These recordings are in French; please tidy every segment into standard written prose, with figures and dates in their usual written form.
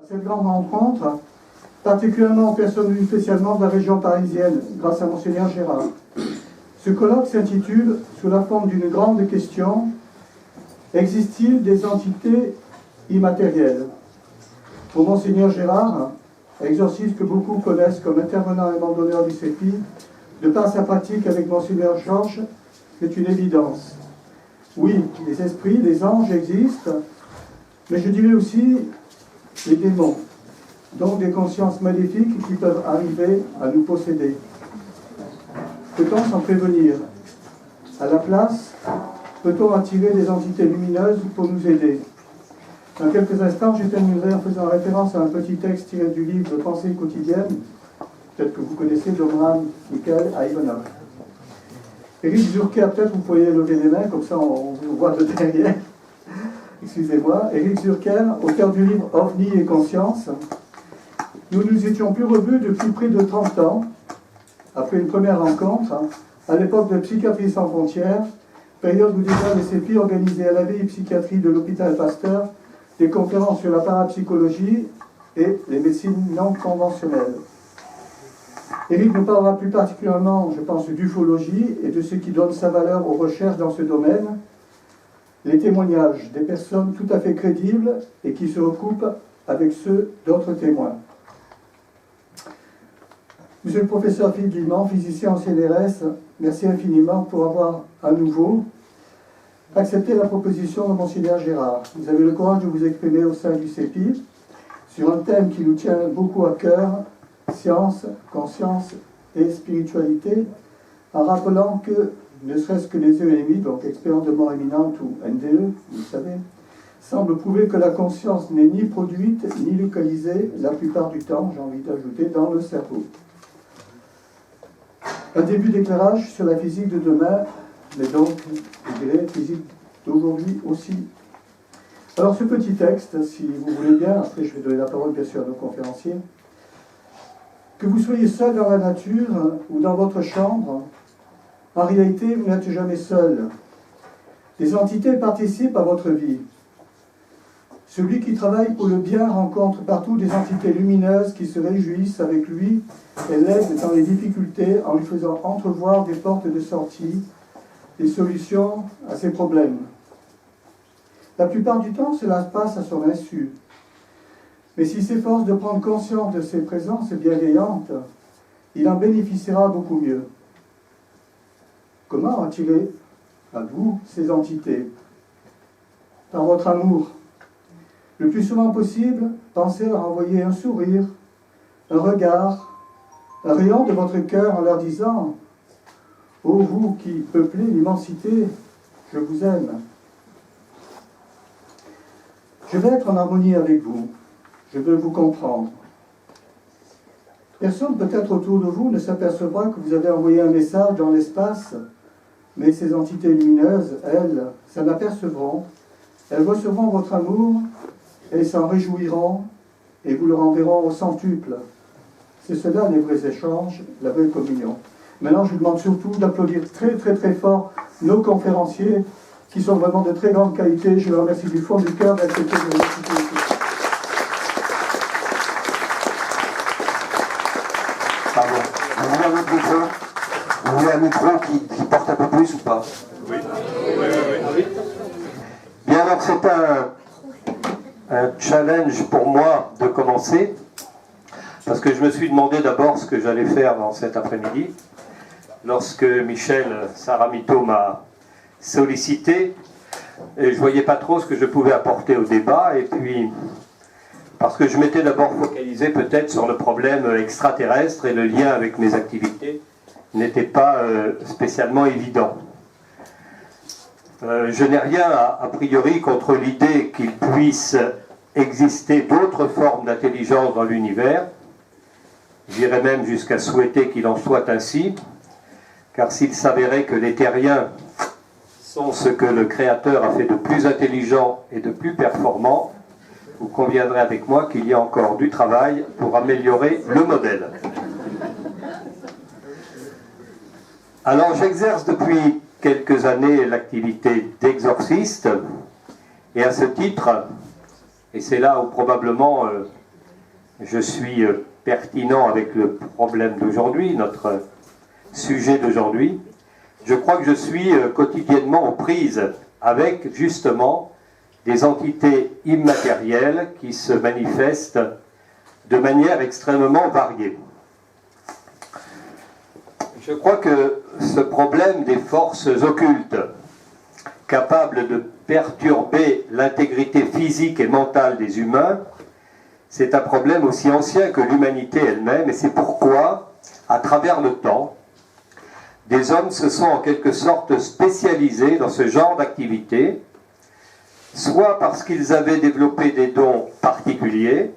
Cette grande rencontre, particulièrement aux personnes venues spécialement de la région parisienne, grâce à Monseigneur Gérard. Ce colloque s'intitule, sous la forme d'une grande question, « Existe-t-il des entités immatérielles ?» Pour Monseigneur Gérard, exorciste que beaucoup connaissent comme intervenant et membre d'honneur du CEPI, de par sa pratique avec Monseigneur Georges, c'est une évidence. Oui, les esprits, les anges existent, mais je dirais aussi les démons, donc des consciences maléfiques qui peuvent arriver à nous posséder. Peut-on s'en prévenir? À la place, peut-on attirer des entités lumineuses pour nous aider? Dans quelques instants, je terminerai en faisant référence à un petit texte tiré du livre Pensées quotidiennes, peut-être que vous connaissez, d'Omran Michael Ivanov. Éric Zurker, peut-être vous pourriez lever les mains, comme ça on vous voit de derrière. Excusez-moi. Éric Zurker, auteur du livre OVNI et Conscience. Nous nous étions plus revus depuis près de 30 ans, après une première rencontre, à l'époque de Psychiatrie sans frontières, période où déjà les CEPI organisaient à la vie psychiatrie de l'hôpital Pasteur des conférences sur la parapsychologie et les médecines non conventionnelles. Éric nous parlera plus particulièrement, je pense, d'ufologie et de ce qui donne sa valeur aux recherches dans ce domaine, les témoignages des personnes tout à fait crédibles et qui se recoupent avec ceux d'autres témoins. Monsieur le professeur Philippe Guillemont, physicien en CNRS, merci infiniment pour avoir à nouveau accepté la proposition de Monseigneur Gérard. Vous avez le courage de vous exprimer au sein du CEPI sur un thème qui nous tient beaucoup à cœur, science, conscience et spiritualité, en rappelant que, ne serait-ce que les EMI, donc expériences de mort imminente ou NDE, vous le savez, semblent prouver que la conscience n'est ni produite ni localisée, la plupart du temps, j'ai envie d'ajouter, dans le cerveau. Un début d'éclairage sur la physique de demain, mais donc, je dirais, physique d'aujourd'hui aussi. Alors ce petit texte, si vous voulez bien, après je vais donner la parole bien sûr à nos conférenciers, que vous soyez seul dans la nature ou dans votre chambre, en réalité, vous n'êtes jamais seul. Les entités participent à votre vie. Celui qui travaille pour le bien rencontre partout des entités lumineuses qui se réjouissent avec lui et l'aident dans les difficultés en lui faisant entrevoir des portes de sortie, des solutions à ses problèmes. La plupart du temps, cela se passe à son insu. Mais s'il s'efforce de prendre conscience de ses présences bienveillantes, il en bénéficiera beaucoup mieux. Comment attirer à vous ces entités? Par votre amour. Le plus souvent possible, pensez leur envoyer un sourire, un regard, un rayon de votre cœur en leur disant « Ô vous qui peuplez l'immensité, je vous aime. Je vais être en harmonie avec vous. Je veux vous comprendre. » Personne peut-être autour de vous ne s'apercevra que vous avez envoyé un message dans l'espace, mais ces entités lumineuses, elles, s'en apercevront, elles recevront votre amour, elles s'en réjouiront et vous le renverront au centuple. C'est cela les vrais échanges, la vraie communion. Maintenant, je vous demande surtout d'applaudir très très très fort nos conférenciers qui sont vraiment de très grande qualité. Je les remercie du fond du cœur d'accepter de nous écouter ici. Pardon. Vous voulez un autre micro? Vous voulez un micro qui porte un peu plus ou pas? Oui. Bien, alors c'est un challenge pour moi de commencer, parce que je me suis demandé d'abord ce que j'allais faire dans cet après-midi. Lorsque Michel Saramito m'a sollicité, et je ne voyais pas trop ce que je pouvais apporter au débat, et puis parce que je m'étais d'abord focalisé peut-être sur le problème extraterrestre, et le lien avec mes activités n'était pas spécialement évident. Je n'ai rien a priori contre l'idée qu'il puisse exister d'autres formes d'intelligence dans l'univers. J'irais même jusqu'à souhaiter qu'il en soit ainsi, car s'il s'avérait que les terriens sont ce que le Créateur a fait de plus intelligent et de plus performant, vous conviendrez avec moi qu'il y a encore du travail pour améliorer le modèle. Alors j'exerce depuis quelques années l'activité d'exorciste, et à ce titre, et c'est là où probablement je suis pertinent avec le problème d'aujourd'hui, notre sujet d'aujourd'hui. Je crois que je suis quotidiennement aux prises avec justement des entités immatérielles qui se manifestent de manière extrêmement variée. Je crois que ce problème des forces occultes, capables de perturber l'intégrité physique et mentale des humains, c'est un problème aussi ancien que l'humanité elle-même, et c'est pourquoi, à travers le temps, des hommes se sont en quelque sorte spécialisés dans ce genre d'activité, soit parce qu'ils avaient développé des dons particuliers,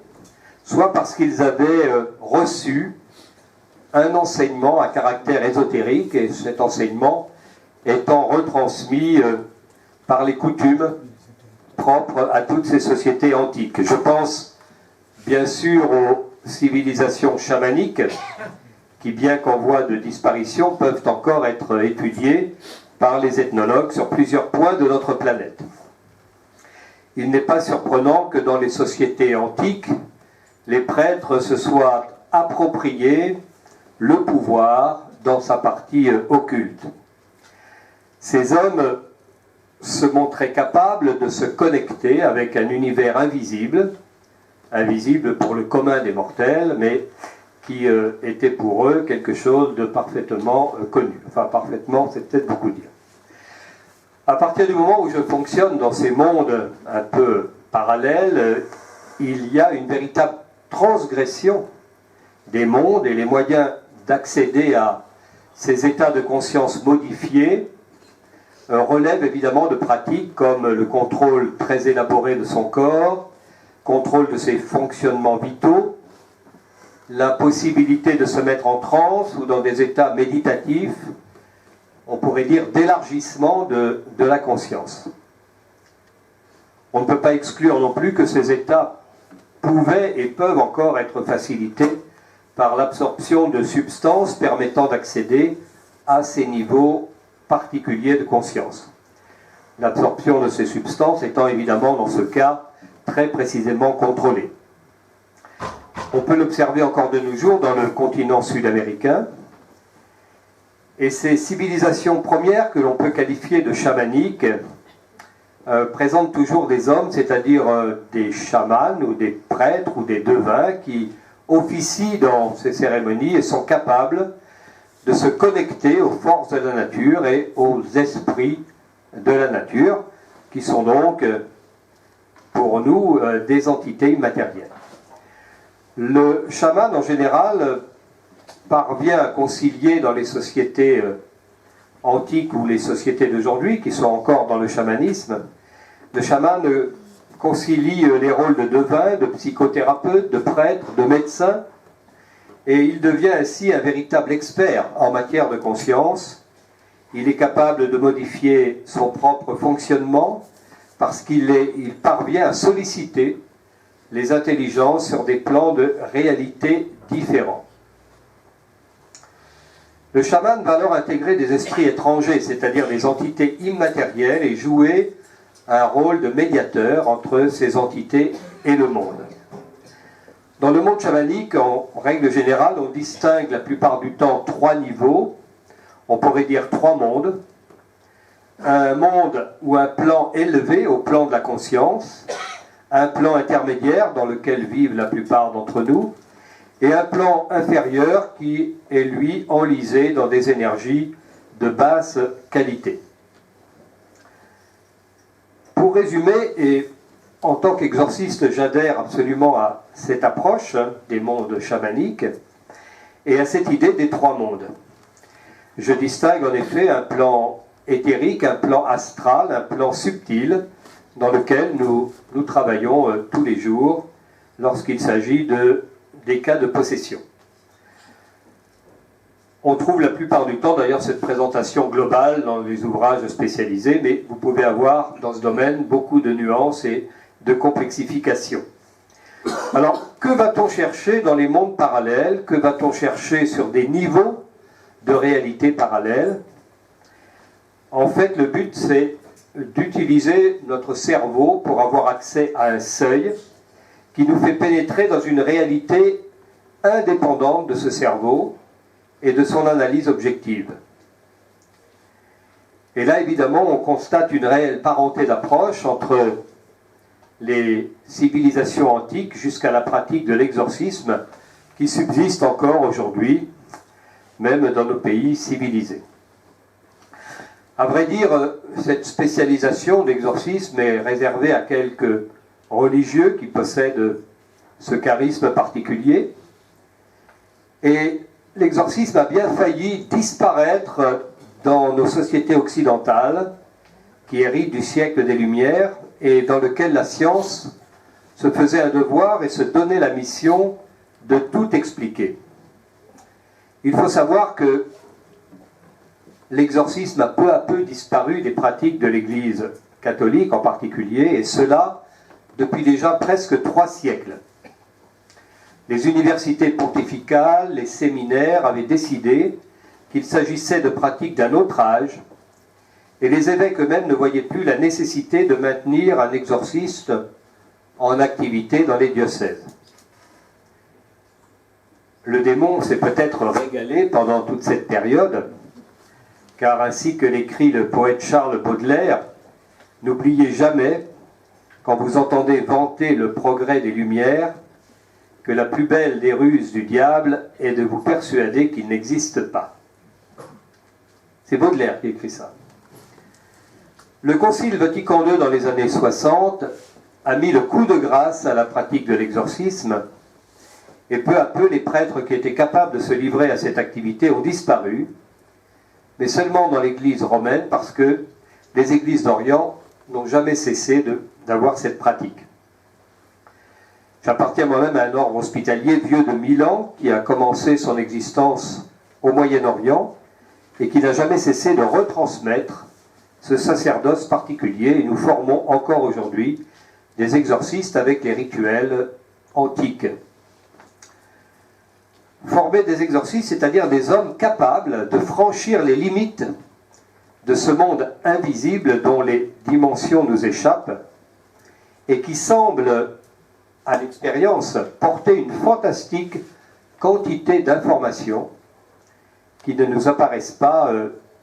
soit parce qu'ils avaient reçu un enseignement à caractère ésotérique, et cet enseignement étant retransmis par les coutumes propres à toutes ces sociétés antiques. Je pense bien sûr aux civilisations chamaniques, qui, bien qu'en voie de disparition, peuvent encore être étudiées par les ethnologues sur plusieurs points de notre planète. Il n'est pas surprenant que dans les sociétés antiques, les prêtres se soient appropriés le pouvoir dans sa partie occulte. Ces hommes se montraient capables de se connecter avec un univers invisible, invisible pour le commun des mortels, mais qui était pour eux quelque chose de parfaitement connu. Enfin, parfaitement, c'est peut-être beaucoup dire. À partir du moment où je fonctionne dans ces mondes un peu parallèles, il y a une véritable transgression des mondes, et les moyens d'accéder à ces états de conscience modifiés relèvent évidemment de pratiques comme le contrôle très élaboré de son corps, contrôle de ses fonctionnements vitaux, la possibilité de se mettre en transe ou dans des états méditatifs, on pourrait dire d'élargissement de la conscience. On ne peut pas exclure non plus que ces états pouvaient et peuvent encore être facilités par l'absorption de substances permettant d'accéder à ces niveaux particuliers de conscience. L'absorption de ces substances étant évidemment dans ce cas très précisément contrôlée. On peut l'observer encore de nos jours dans le continent sud-américain, et ces civilisations premières que l'on peut qualifier de chamaniques présentent toujours des hommes, c'est-à-dire des chamans ou des prêtres ou des devins qui officient dans ces cérémonies et sont capables de se connecter aux forces de la nature et aux esprits de la nature, qui sont donc pour nous des entités immatérielles. Le chaman en général parvient à concilier dans les sociétés antiques ou les sociétés d'aujourd'hui qui sont encore dans le chamanisme. Le chaman concilie les rôles de devin, de psychothérapeute, de prêtre, de médecin, et il devient ainsi un véritable expert en matière de conscience. Il est capable de modifier son propre fonctionnement parce qu'il parvient à solliciter les intelligences sur des plans de réalité différents. Le chaman va alors intégrer des esprits étrangers, c'est-à-dire des entités immatérielles, et jouer un rôle de médiateur entre ces entités et le monde. Dans le monde chamanique, en règle générale, on distingue la plupart du temps trois niveaux, on pourrait dire trois mondes. Un monde ou un plan élevé au plan de la conscience, un plan intermédiaire dans lequel vivent la plupart d'entre nous, et un plan inférieur qui est, lui, enlisé dans des énergies de basse qualité. Pour résumer, et en tant qu'exorciste, j'adhère absolument à cette approche des mondes chamaniques et à cette idée des trois mondes. Je distingue en effet un plan éthérique, un plan astral, un plan subtil, dans lequel nous travaillons tous les jours lorsqu'il s'agit des cas de possession. On trouve la plupart du temps d'ailleurs cette présentation globale dans les ouvrages spécialisés, mais vous pouvez avoir dans ce domaine beaucoup de nuances et de complexification. Alors, que va-t-on chercher dans les mondes parallèles? Que va-t-on chercher sur des niveaux de réalité parallèles? En fait, le but, c'est d'utiliser notre cerveau pour avoir accès à un seuil qui nous fait pénétrer dans une réalité indépendante de ce cerveau et de son analyse objective. Et là, évidemment, on constate une réelle parenté d'approche entre les civilisations antiques jusqu'à la pratique de l'exorcisme qui subsiste encore aujourd'hui, même dans nos pays civilisés. À vrai dire, cette spécialisation d'exorcisme est réservée à quelques religieux qui possèdent ce charisme particulier. Et l'exorcisme a bien failli disparaître dans nos sociétés occidentales, qui héritent du siècle des Lumières, et dans lequel la science se faisait un devoir et se donnait la mission de tout expliquer. Il faut savoir que l'exorcisme a peu à peu disparu des pratiques de l'Église catholique en particulier, et cela depuis déjà presque 3 siècles. Les universités pontificales, les séminaires avaient décidé qu'il s'agissait de pratiques d'un autre âge, et les évêques eux-mêmes ne voyaient plus la nécessité de maintenir un exorciste en activité dans les diocèses. Le démon s'est peut-être régalé pendant toute cette période, car ainsi que l'écrit le poète Charles Baudelaire, « N'oubliez jamais, quand vous entendez vanter le progrès des Lumières, que la plus belle des ruses du diable est de vous persuader qu'il n'existe pas. » C'est Baudelaire qui écrit ça. Le Concile Vatican II, dans les années 60, a mis le coup de grâce à la pratique de l'exorcisme, et peu à peu, les prêtres qui étaient capables de se livrer à cette activité ont disparu, mais seulement dans l'Église romaine, parce que les églises d'Orient n'ont jamais cessé d'avoir cette pratique. J'appartiens moi-même à un ordre hospitalier vieux de 1000 ans, qui a commencé son existence au Moyen-Orient, et qui n'a jamais cessé de retransmettre ce sacerdoce particulier, et nous formons encore aujourd'hui des exorcistes avec les rituels antiques. Former des exorcistes, c'est-à-dire des hommes capables de franchir les limites de ce monde invisible dont les dimensions nous échappent et qui semble, à l'expérience, porter une fantastique quantité d'informations qui ne nous apparaissent pas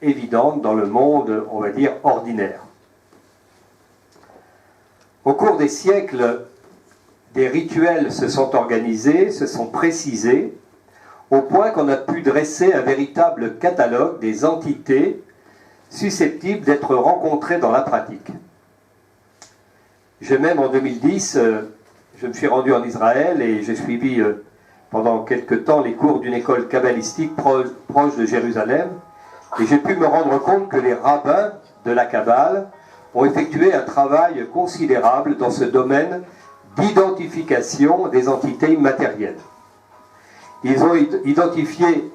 évidentes dans le monde, on va dire, ordinaire. Au cours des siècles, des rituels se sont organisés, se sont précisés, au point qu'on a pu dresser un véritable catalogue des entités susceptibles d'être rencontrées dans la pratique. J'ai même en 2010, je me suis rendu en Israël et j'ai suivi pendant quelque temps les cours d'une école kabbalistique proche de Jérusalem, et j'ai pu me rendre compte que les rabbins de la Kabbale ont effectué un travail considérable dans ce domaine d'identification des entités immatérielles. Ils ont identifié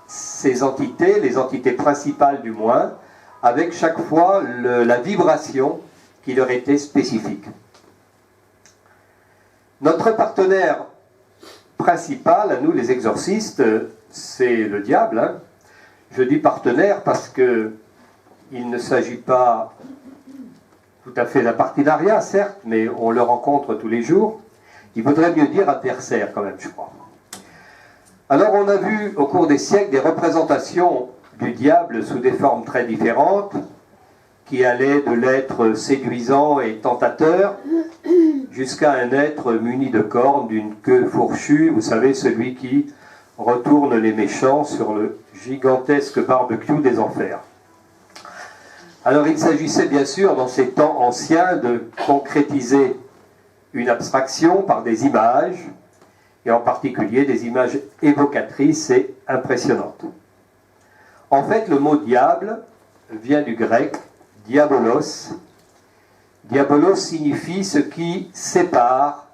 ces entités, les entités principales du moins, avec chaque fois la vibration qui leur était spécifique. Notre partenaire principal, à nous les exorcistes, c'est le diable. Hein. Je dis partenaire parce que il ne s'agit pas tout à fait d'un partenariat, certes, mais on le rencontre tous les jours. Il vaudrait mieux dire adversaire quand même, je crois. Alors on a vu au cours des siècles des représentations du diable sous des formes très différentes, qui allaient de l'être séduisant et tentateur jusqu'à un être muni de cornes, d'une queue fourchue, vous savez, celui qui retourne les méchants sur le gigantesque barbecue des enfers. Alors il s'agissait bien sûr dans ces temps anciens de concrétiser une abstraction par des images, et en particulier des images évocatrices et impressionnantes. En fait, le mot diable vient du grec diabolos. Diabolos signifie ce qui sépare,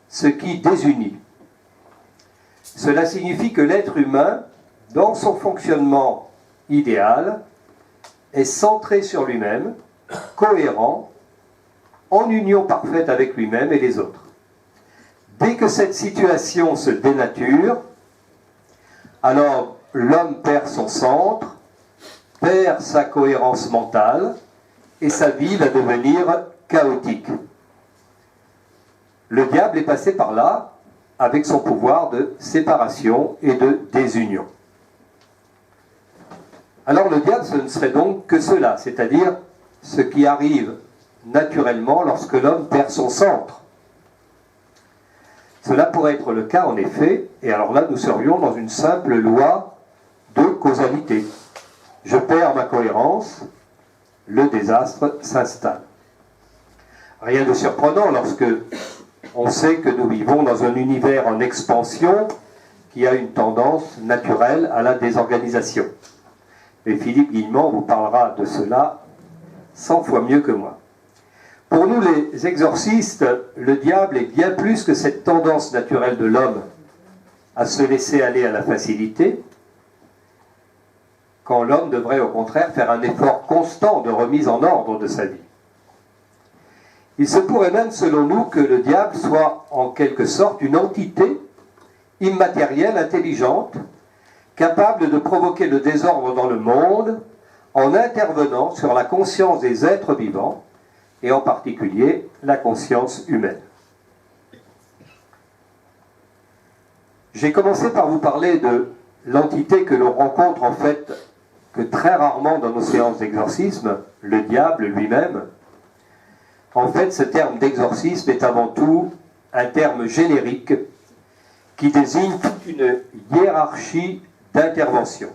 ce qui désunit. Cela signifie que l'être humain, dans son fonctionnement idéal, est centré sur lui-même, cohérent, en union parfaite avec lui-même et les autres. Dès que cette situation se dénature, alors l'homme perd son centre, perd sa cohérence mentale, et sa vie va devenir chaotique. le diable est passé par là avec son pouvoir de séparation et de désunion. Alors le diable, ce ne serait donc que cela, c'est-à-dire ce qui arrive naturellement lorsque l'homme perd son centre. Cela pourrait être le cas en effet, et alors là nous serions dans une simple loi de causalité. Je perds ma cohérence, le désastre s'installe. Rien de surprenant lorsque on sait que nous vivons dans un univers en expansion qui a une tendance naturelle à la désorganisation. Et Philippe Guillemont vous parlera de cela 100 fois mieux que moi. Pour nous les exorcistes, le diable est bien plus que cette tendance naturelle de l'homme à se laisser aller à la facilité, quand l'homme devrait au contraire faire un effort constant de remise en ordre de sa vie. Il se pourrait même, selon nous, que le diable soit en quelque sorte une entité immatérielle, intelligente, capable de provoquer le désordre dans le monde en intervenant sur la conscience des êtres vivants, et en particulier la conscience humaine. J'ai commencé par vous parler de l'entité que l'on rencontre en fait que très rarement dans nos séances d'exorcisme, le diable lui-même. En fait, ce terme d'exorcisme est avant tout un terme générique qui désigne toute une hiérarchie d'intervention.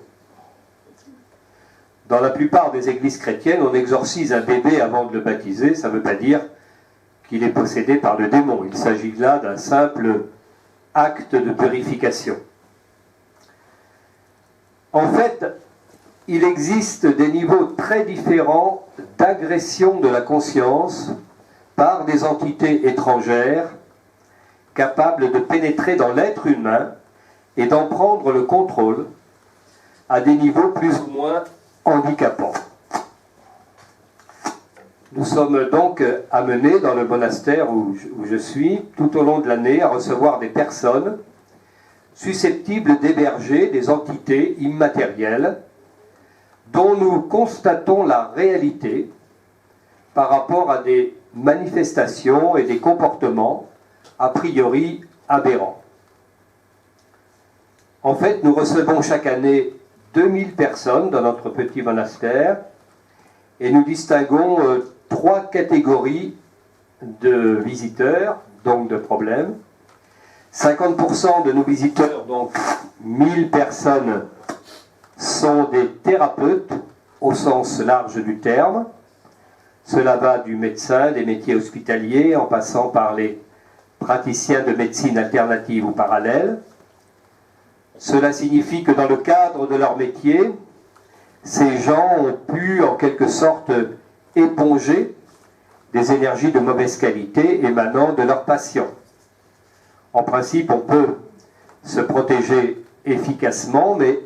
Dans la plupart des églises chrétiennes, on exorcise un bébé avant de le baptiser. Ça ne veut pas dire qu'il est possédé par le démon. Il s'agit là d'un simple acte de purification. En fait, il existe des niveaux très différents d'agression de la conscience par des entités étrangères capables de pénétrer dans l'être humain et d'en prendre le contrôle à des niveaux plus ou moins handicapants. Nous sommes donc amenés dans le monastère où je suis tout au long de l'année à recevoir des personnes susceptibles d'héberger des entités immatérielles dont nous constatons la réalité par rapport à des manifestations et des comportements a priori aberrants. En fait, nous recevons chaque année 2000 personnes dans notre petit monastère et nous distinguons 3 catégories de visiteurs, donc de problèmes. 50% de nos visiteurs, donc 1000 personnes, sont des thérapeutes au sens large du terme. Cela va du médecin, des métiers hospitaliers, en passant par les praticiens de médecine alternative ou parallèle. Cela signifie que dans le cadre de leur métier, ces gens ont pu en quelque sorte éponger des énergies de mauvaise qualité émanant de leurs patients. En principe, on peut se protéger efficacement, mais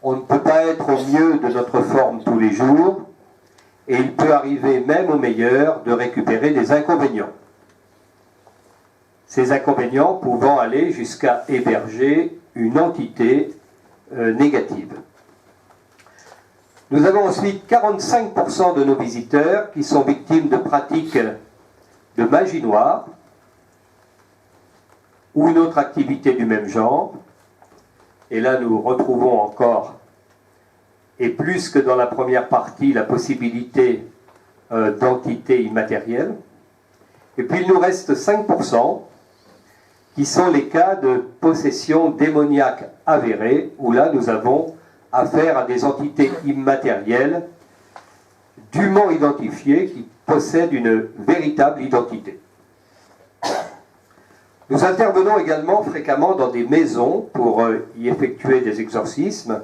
on ne peut pas être au mieux de notre forme tous les jours, et il peut arriver même au meilleur de récupérer des inconvénients. Ces inconvénients pouvant aller jusqu'à héberger une entité négative. Nous avons ensuite 45% de nos visiteurs qui sont victimes de pratiques de magie noire ou une autre activité du même genre. Et là, nous retrouvons encore, et plus que dans la première partie, la possibilité d'entités immatérielles. Et puis, il nous reste 5% qui sont les cas de possession démoniaque avérée, où là, nous avons affaire à des entités immatérielles dûment identifiées qui possèdent une véritable identité. Nous intervenons également fréquemment dans des maisons pour y effectuer des exorcismes.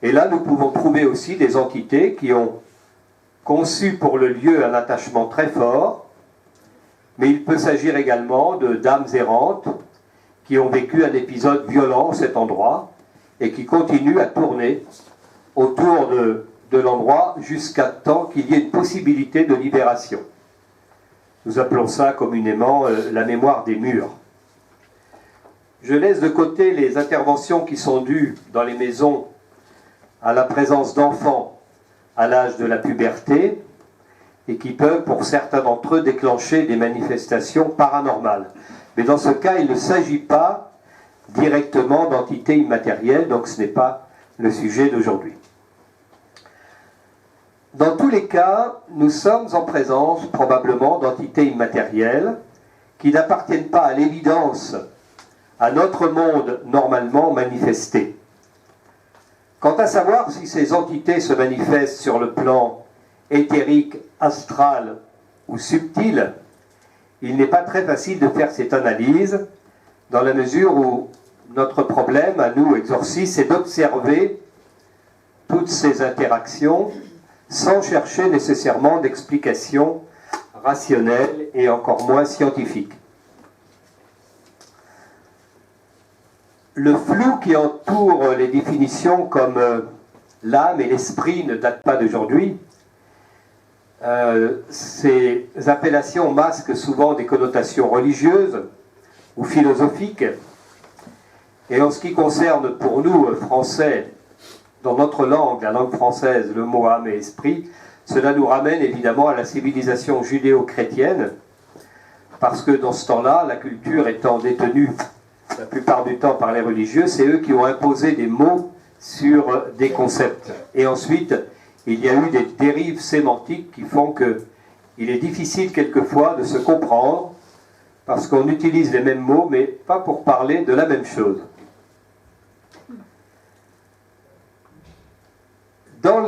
Et là, nous pouvons trouver aussi des entités qui ont conçu pour le lieu un attachement très fort, mais il peut s'agir également de dames errantes qui ont vécu un épisode violent à cet endroit et qui continuent à tourner autour de l'endroit jusqu'à temps qu'il y ait une possibilité de libération. Nous appelons ça communément la mémoire des murs. Je laisse de côté les interventions qui sont dues dans les maisons à la présence d'enfants à l'âge de la puberté et qui peuvent, pour certains d'entre eux, déclencher des manifestations paranormales. Mais dans ce cas, il ne s'agit pas directement d'entités immatérielles, donc ce n'est pas le sujet d'aujourd'hui. Dans tous les cas, nous sommes en présence probablement d'entités immatérielles qui n'appartiennent pas à l'évidence à notre monde normalement manifesté. Quant à savoir si ces entités se manifestent sur le plan éthérique, astral ou subtil, il n'est pas très facile de faire cette analyse, dans la mesure où notre problème, à nous, exorcistes, c'est d'observer toutes ces interactions sans chercher nécessairement d'explication rationnelle et encore moins scientifique. Le flou qui entoure les définitions comme l'âme et l'esprit ne date pas d'aujourd'hui. Ces appellations masquent souvent des connotations religieuses ou philosophiques. Et en ce qui concerne pour nous, Français, dans notre langue, la langue française, le mot âme et esprit, cela nous ramène évidemment à la civilisation judéo-chrétienne, parce que dans ce temps-là, la culture étant détenue la plupart du temps par les religieux, c'est eux qui ont imposé des mots sur des concepts. Et ensuite, il y a eu des dérives sémantiques qui font qu'il est difficile quelquefois de se comprendre, parce qu'on utilise les mêmes mots, mais pas pour parler de la même chose. Dans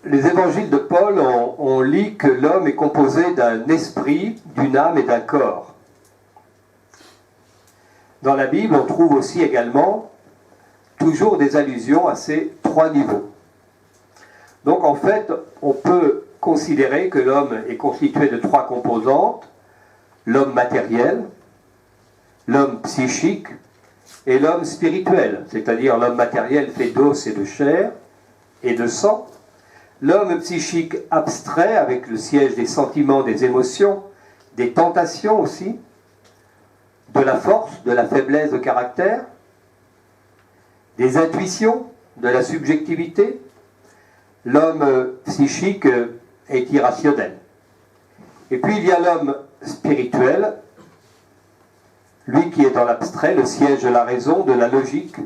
les évangiles de Paul, on lit que l'homme est composé d'un esprit, d'une âme et d'un corps. Dans la Bible, on trouve aussi également toujours des allusions à ces trois niveaux. Donc en fait, on peut considérer que l'homme est constitué de trois composantes: l'homme matériel, l'homme psychique et l'homme spirituel, c'est-à-dire l'homme matériel fait d'os et de chair et de sang, l'homme psychique abstrait avec le siège des sentiments, des émotions, des tentations aussi, de la force, de la faiblesse de caractère, des intuitions, de la subjectivité. L'homme psychique est irrationnel. Et puis il y a l'homme spirituel, lui qui est dans l'abstrait, le siège de la raison, de la logique,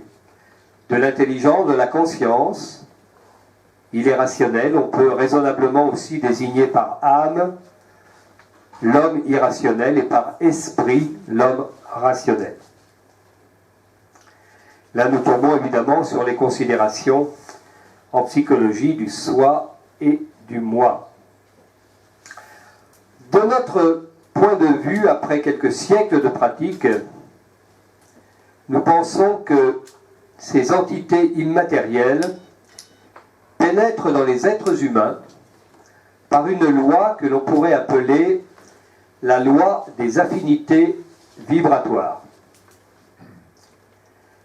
de l'intelligence, de la conscience. Il est rationnel, on peut raisonnablement aussi désigner par âme l'homme irrationnel et par esprit l'homme rationnel. Là, nous tombons évidemment sur les considérations en psychologie du soi et du moi. De notre point de vue, après quelques siècles de pratique, nous pensons que ces entités immatérielles pénètrent dans les êtres humains par une loi que l'on pourrait appeler la loi des affinités vibratoires.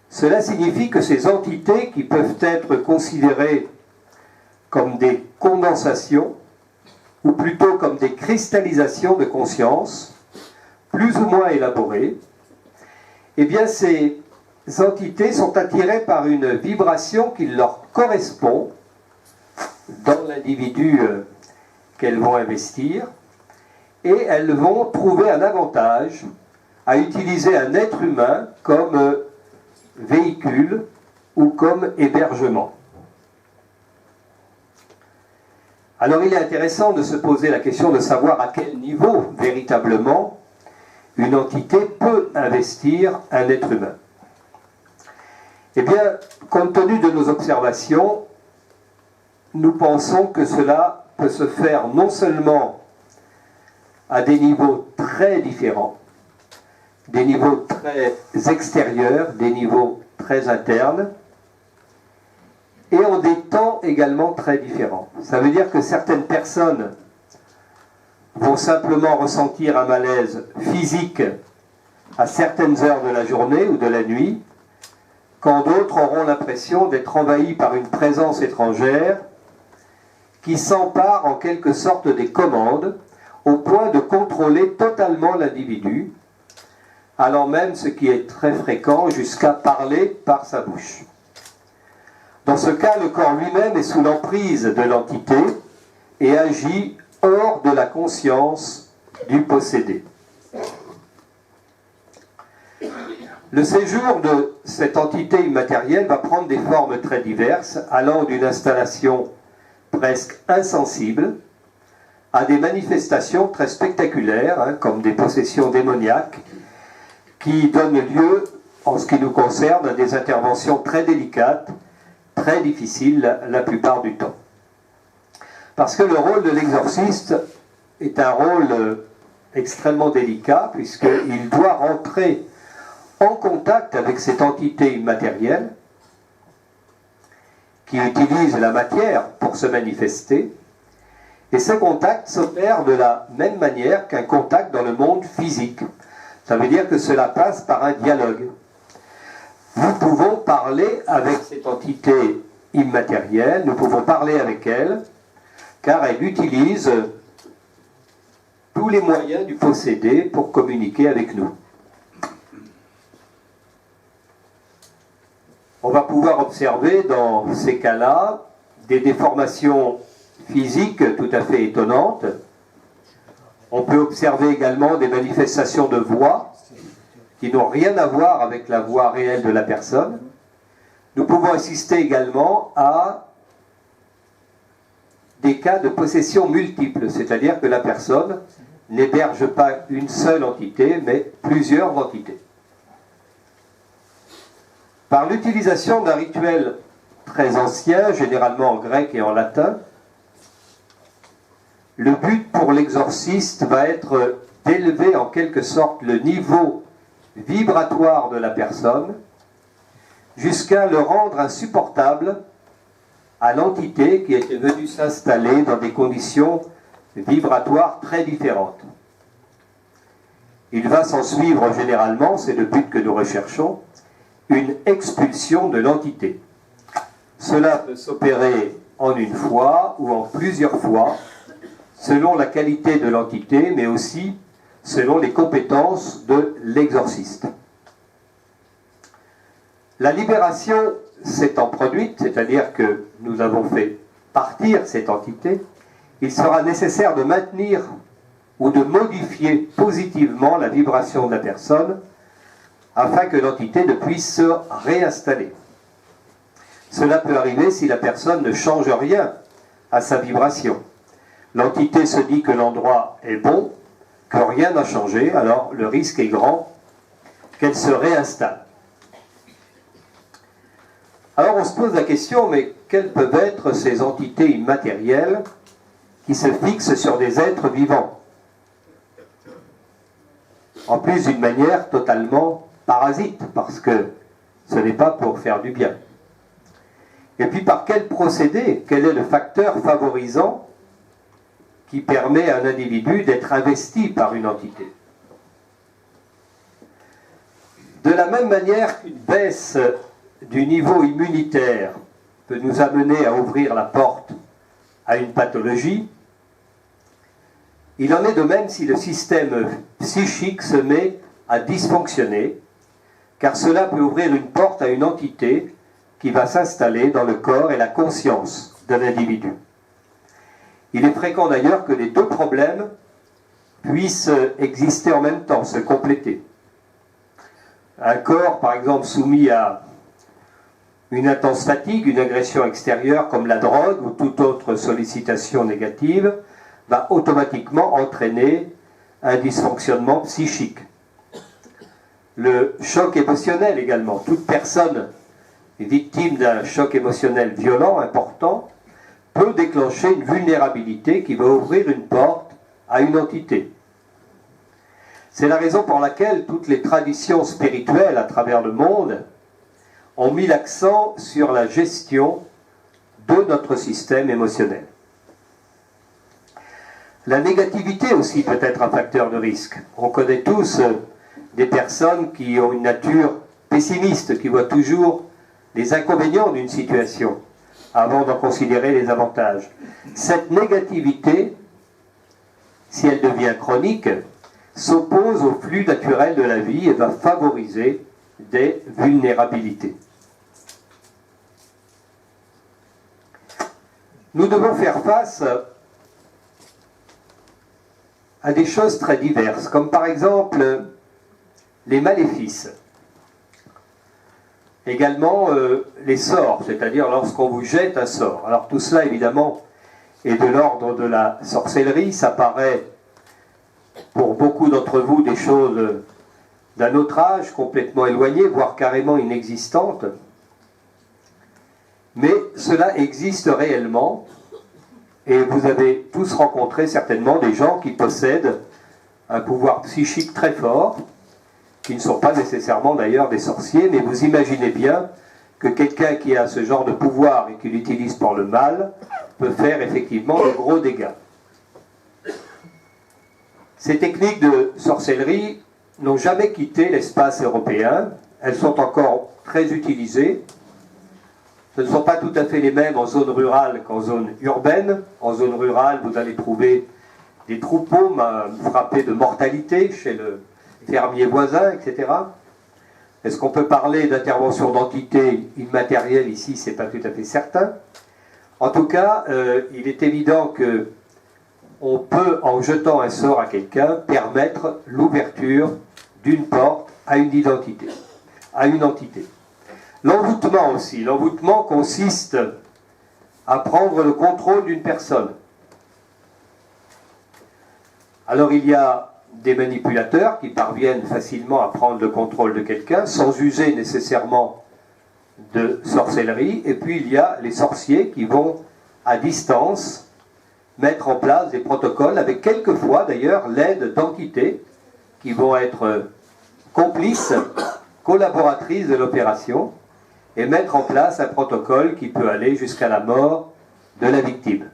Cela signifie que ces entités, qui peuvent être considérées comme des condensations, ou plutôt comme des cristallisations de conscience, plus ou moins élaborées, eh bien ces entités sont attirées par une vibration qui leur correspond dans l'individu qu'elles vont investir, et elles vont trouver un avantage à utiliser un être humain comme véhicule ou comme hébergement. Alors il est intéressant de se poser la question de savoir à quel niveau véritablement une entité peut investir un être humain. Eh bien, compte tenu de nos observations, nous pensons que cela peut se faire non seulement à des niveaux très différents, des niveaux très extérieurs, des niveaux très internes, et en des temps également très différents. Ça veut dire que certaines personnes vont simplement ressentir un malaise physique à certaines heures de la journée ou de la nuit, quand d'autres auront l'impression d'être envahis par une présence étrangère qui s'empare en quelque sorte des commandes, au point de contrôler totalement l'individu, allant même, ce qui est très fréquent, jusqu'à parler par sa bouche. Dans ce cas, le corps lui-même est sous l'emprise de l'entité et agit hors de la conscience du possédé. Le séjour de cette entité immatérielle va prendre des formes très diverses, allant d'une installation presque insensible à des manifestations très spectaculaires, comme des possessions démoniaques, qui donnent lieu, en ce qui nous concerne, à des interventions très délicates, très difficiles la plupart du temps. Parce que le rôle de l'exorciste est un rôle extrêmement délicat, puisqu'il doit rentrer en contact avec cette entité immatérielle qui utilise la matière pour se manifester, et ce contact s'opère de la même manière qu'un contact dans le monde physique. Ça veut dire que cela passe par un dialogue. Nous pouvons parler avec cette entité immatérielle, nous pouvons parler avec elle, car elle utilise tous les moyens du possédé pour communiquer avec nous. On va pouvoir observer dans ces cas-là des déformations physiques tout à fait étonnantes. On peut observer également des manifestations de voix qui n'ont rien à voir avec la voix réelle de la personne. Nous pouvons assister également à des cas de possession multiple, c'est-à-dire que la personne n'héberge pas une seule entité, mais plusieurs entités. Par l'utilisation d'un rituel très ancien, généralement en grec et en latin, le but pour l'exorciste va être d'élever en quelque sorte le niveau vibratoire de la personne jusqu'à le rendre insupportable à l'entité qui était venue s'installer dans des conditions vibratoires très différentes. Il va s'en suivre généralement, c'est le but que nous recherchons, une expulsion de l'entité. Cela peut s'opérer en une fois ou en plusieurs fois, selon la qualité de l'entité, mais aussi selon les compétences de l'exorciste. La libération s'étant produite, c'est-à-dire que nous avons fait partir cette entité, il sera nécessaire de maintenir ou de modifier positivement la vibration de la personne afin que l'entité ne puisse se réinstaller. Cela peut arriver si la personne ne change rien à sa vibration. L'entité se dit que l'endroit est bon, que rien n'a changé, alors le risque est grand qu'elle se réinstalle. Alors on se pose la question, mais quelles peuvent être ces entités immatérielles qui se fixent sur des êtres vivants? En plus d'une manière totalement parasite, parce que ce n'est pas pour faire du bien. Et puis par quel procédé, quel est le facteur favorisant qui permet à un individu d'être investi par une entité? De la même manière qu'une baisse du niveau immunitaire peut nous amener à ouvrir la porte à une pathologie, il en est de même si le système psychique se met à dysfonctionner, car cela peut ouvrir une porte à une entité qui va s'installer dans le corps et la conscience d'un individu. Il est fréquent d'ailleurs que les deux problèmes puissent exister en même temps, se compléter. Un corps, par exemple, soumis à une intense fatigue, une agression extérieure comme la drogue ou toute autre sollicitation négative, va automatiquement entraîner un dysfonctionnement psychique. Le choc émotionnel également. Toute personne victime d'un choc émotionnel violent, important, peut déclencher une vulnérabilité qui va ouvrir une porte à une entité. C'est la raison pour laquelle toutes les traditions spirituelles à travers le monde ont mis l'accent sur la gestion de notre système émotionnel. La négativité aussi peut être un facteur de risque. On connaît tous des personnes qui ont une nature pessimiste, qui voient toujours les inconvénients d'une situation avant d'en considérer les avantages. Cette négativité, si elle devient chronique, s'oppose au flux naturel de la vie et va favoriser des vulnérabilités. Nous devons faire face à des choses très diverses, comme par exemple les maléfices. Également les sorts, c'est-à-dire lorsqu'on vous jette un sort. Alors tout cela, évidemment, est de l'ordre de la sorcellerie. Ça paraît, pour beaucoup d'entre vous, des choses d'un autre âge, complètement éloignées, voire carrément inexistantes. Mais cela existe réellement, et vous avez tous rencontré certainement des gens qui possèdent un pouvoir psychique très fort, qui ne sont pas nécessairement d'ailleurs des sorciers, mais vous imaginez bien que quelqu'un qui a ce genre de pouvoir et qui l'utilise pour le mal peut faire effectivement de gros dégâts. Ces techniques de sorcellerie n'ont jamais quitté l'espace européen, elles sont encore très utilisées. Ce ne sont pas tout à fait les mêmes en zone rurale qu'en zone urbaine. En zone rurale, vous allez trouver des troupeaux frappés de mortalité chez le fermier voisin, etc. Est-ce qu'on peut parler d'intervention d'entités immatérielles ici? C'est pas tout à fait certain. En tout cas, il est évident que on peut, en jetant un sort à quelqu'un, permettre l'ouverture d'une porte à une identité, à une entité. L'envoûtement aussi. L'envoûtement consiste à prendre le contrôle d'une personne. Alors il y a des manipulateurs qui parviennent facilement à prendre le contrôle de quelqu'un sans user nécessairement de sorcellerie. Et puis il y a les sorciers qui vont à distance mettre en place des protocoles avec quelquefois d'ailleurs l'aide d'entités qui vont être complices, collaboratrices de l'opération et mettre en place un protocole qui peut aller jusqu'à la mort de la victime.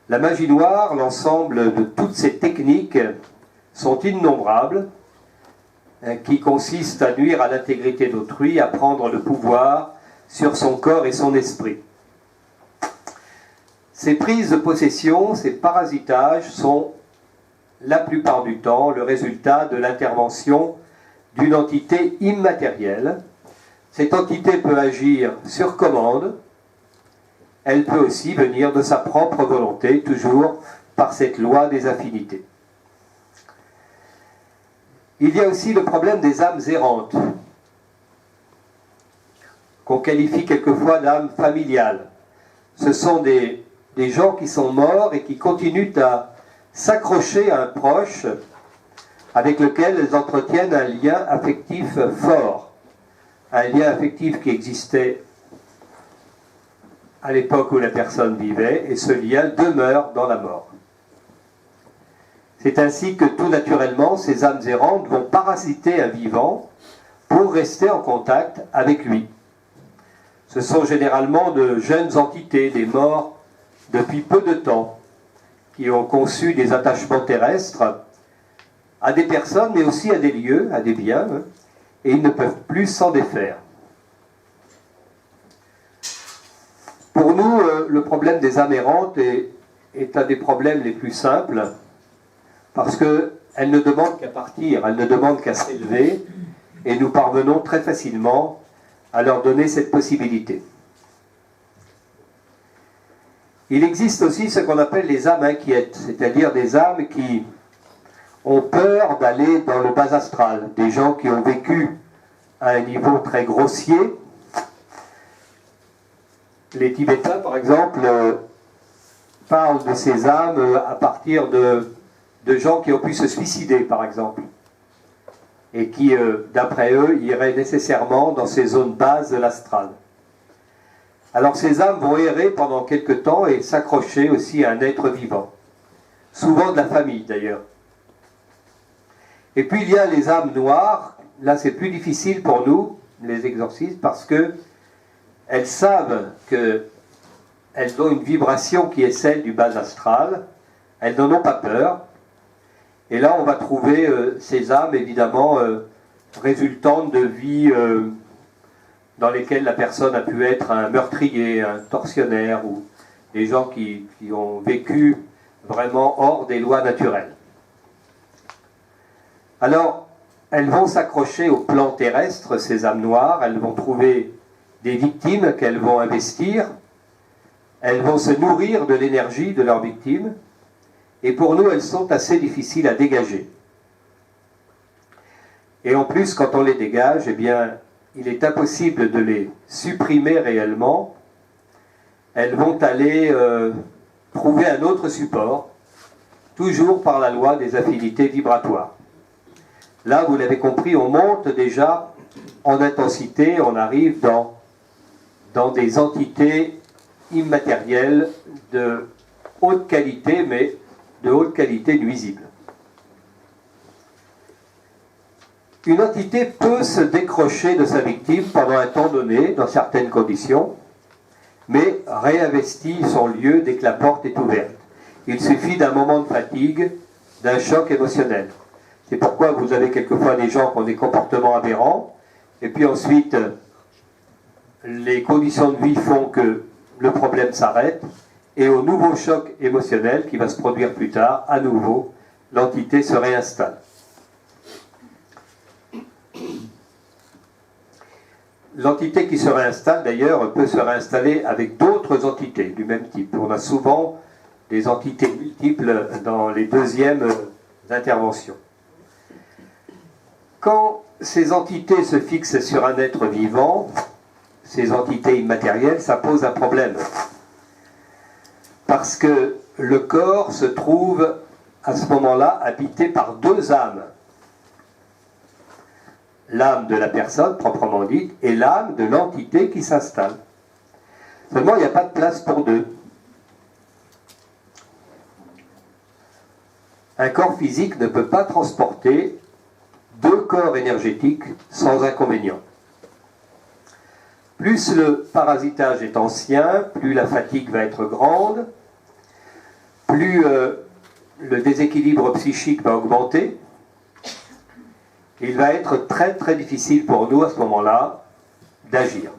La magie noire, l'ensemble de toutes ces techniques sont innombrables, qui consistent à nuire à l'intégrité d'autrui, à prendre le pouvoir sur son corps et son esprit. Ces prises de possession, ces parasitages sont la plupart du temps le résultat de l'intervention d'une entité immatérielle. Cette entité peut agir sur commande, elle peut aussi venir de sa propre volonté, toujours par cette loi des affinités. Il y a aussi le problème des âmes errantes, qu'on qualifie quelquefois d'âmes familiales. Ce sont des gens qui sont morts et qui continuent à s'accrocher à un proche avec lequel elles entretiennent un lien affectif fort. Un lien affectif qui existait à l'époque où la personne vivait, et ce lien demeure dans la mort. C'est ainsi que tout naturellement, ces âmes errantes vont parasiter un vivant pour rester en contact avec lui. Ce sont généralement de jeunes entités, des morts depuis peu de temps, qui ont conçu des attachements terrestres à des personnes, mais aussi à des lieux, à des biens, et ils ne peuvent plus s'en défaire. Pour nous, le problème des âmes errantes est un des problèmes les plus simples, parce qu'elles ne demandent qu'à partir, elles ne demandent qu'à s'élever, et nous parvenons très facilement à leur donner cette possibilité. Il existe aussi ce qu'on appelle les âmes inquiètes, c'est-à-dire des âmes qui ont peur d'aller dans le bas astral, des gens qui ont vécu à un niveau très grossier. Les Tibétains, par exemple, parlent de ces âmes à partir de gens qui ont pu se suicider, par exemple, et qui, d'après eux, iraient nécessairement dans ces zones basses de l'astral. Alors ces âmes vont errer pendant quelque temps et s'accrocher aussi à un être vivant, souvent de la famille d'ailleurs. Et puis il y a les âmes noires. Là c'est plus difficile pour nous, les exorcistes, parce que elles savent qu'elles ont une vibration qui est celle du bas astral, elles n'en ont pas peur, et là on va trouver ces âmes évidemment résultantes de vies dans lesquelles la personne a pu être un meurtrier, un tortionnaire, ou des gens qui ont vécu vraiment hors des lois naturelles. Alors, elles vont s'accrocher au plan terrestre, ces âmes noires, elles vont trouver des victimes qu'elles vont investir, elles vont se nourrir de l'énergie de leurs victimes, Et pour nous, elles sont assez difficiles à dégager. Et en plus, quand on les dégage, eh bien, il est impossible de les supprimer réellement. Elles vont aller trouver un autre support, toujours par la loi des affinités vibratoires. Là, vous l'avez compris, on monte déjà en intensité, on arrive dans des entités immatérielles de haute qualité, mais de haute qualité nuisible. Une entité peut se décrocher de sa victime pendant un temps donné, dans certaines conditions, mais réinvestit son lieu dès que la porte est ouverte. Il suffit d'un moment de fatigue, d'un choc émotionnel. C'est pourquoi vous avez quelquefois des gens qui ont des comportements aberrants, et puis ensuite, les conditions de vie font que le problème s'arrête, et au nouveau choc émotionnel qui va se produire plus tard, à nouveau, l'entité se réinstalle. L'entité qui se réinstalle, d'ailleurs, peut se réinstaller avec d'autres entités du même type. On a souvent des entités multiples dans les deuxièmes interventions. Quand ces entités se fixent sur un être vivant, ces entités immatérielles, ça pose un problème. Parce que le corps se trouve à ce moment-là habité par deux âmes. L'âme de la personne, proprement dite, et l'âme de l'entité qui s'installe. Seulement, il n'y a pas de place pour deux. Un corps physique ne peut pas transporter deux corps énergétiques sans inconvénient. Plus le parasitage est ancien, plus la fatigue va être grande, plus le déséquilibre psychique va augmenter. Il va être très très difficile pour nous à ce moment-là d'agir.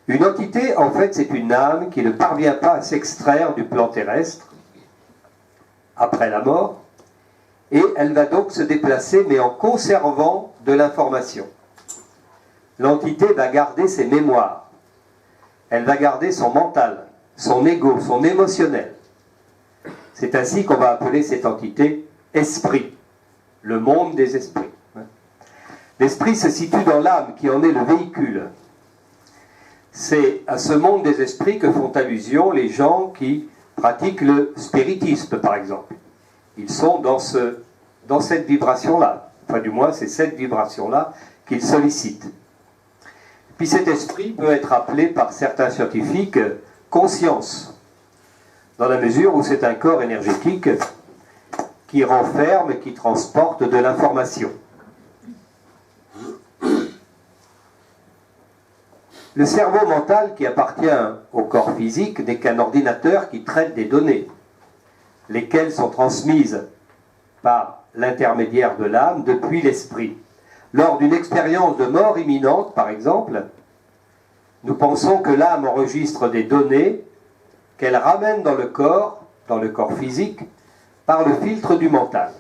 Une entité, en fait, c'est une âme qui ne parvient pas à s'extraire du plan terrestre après la mort, et elle va donc se déplacer, mais en conservant de l'information. L'entité va garder ses mémoires, elle va garder son mental, son ego, son émotionnel. C'est ainsi qu'on va appeler cette entité esprit. Le monde des esprits. L'esprit se situe dans l'âme qui en est le véhicule. C'est à ce monde des esprits que font allusion les gens qui pratiquent le spiritisme, par exemple. Ils sont dans cette vibration-là. Enfin, du moins, c'est cette vibration-là qu'ils sollicitent. Puis cet esprit peut être appelé par certains scientifiques conscience, dans la mesure où c'est un corps énergétique qui renferme et qui transporte de l'information. Le cerveau mental qui appartient au corps physique n'est qu'un ordinateur qui traite des données, lesquelles sont transmises par l'intermédiaire de l'âme depuis l'esprit. Lors d'une expérience de mort imminente, par exemple, nous pensons que l'âme enregistre des données qu'elle ramène dans le corps physique, par le filtre du mental.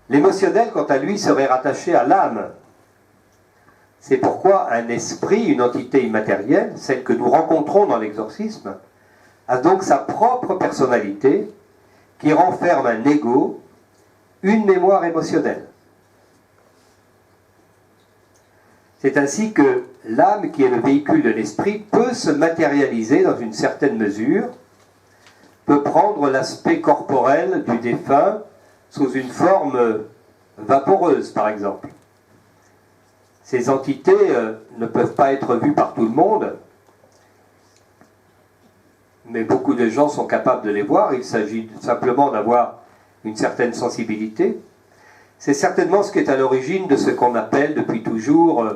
L'émotionnel, quant à lui, serait rattaché à l'âme. C'est pourquoi un esprit, une entité immatérielle, celle que nous rencontrons dans l'exorcisme, a donc sa propre personnalité qui renferme un ego, une mémoire émotionnelle. C'est ainsi que l'âme, qui est le véhicule de l'esprit, peut se matérialiser dans une certaine mesure, peut prendre l'aspect corporel du défunt sous une forme vaporeuse, par exemple. Ces entités ne peuvent pas être vues par tout le monde, mais beaucoup de gens sont capables de les voir. Il s'agit simplement d'avoir une certaine sensibilité. C'est certainement ce qui est à l'origine de ce qu'on appelle depuis toujours